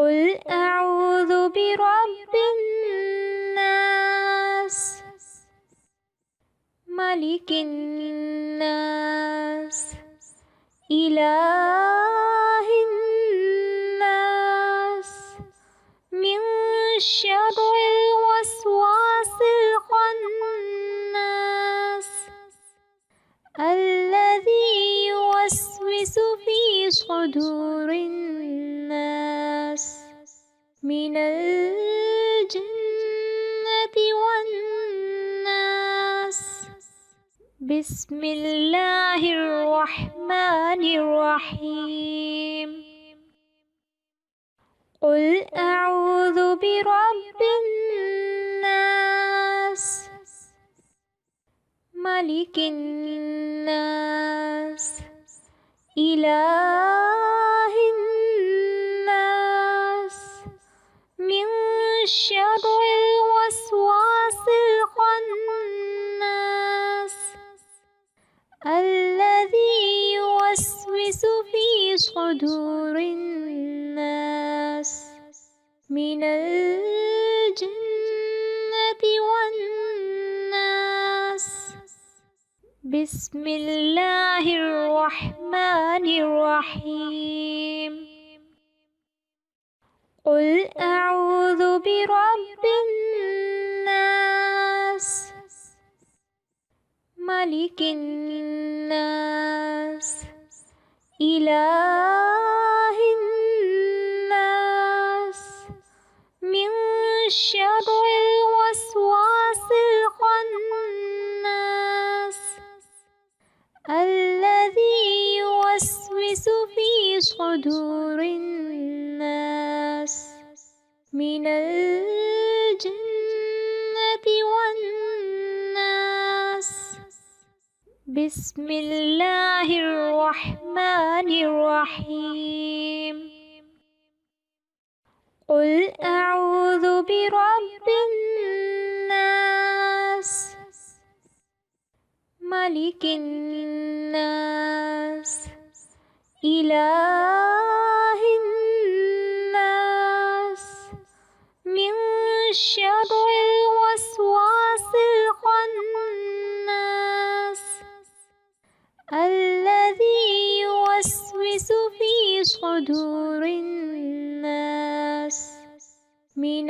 قل أعوذ برب الناس ملك الناس إله الناس من شر الوسواس الخناس الذي يوسوس في صدور الناس من الجنة والناس. بسم الله الرحمن الرحيم. قل أعوذ برب الناس ملك الناس إله الناس من شر الوسواس الخناس الذي يوسوس في صدور الناس من الجنة والناس. بسم الله الرحمن الرحيم. قل أعوذ برب الناس ملك الناس إله الناس من شر الوسواس الخناس الذي يوسوس في صدور الناس من الجنة والناس. بسم الله الرحمن الرحيم. قل أعوذ برب الناس ملك الناس إله الناس من شر الوسواس الخناس الذي يوسوس في صدور الناس من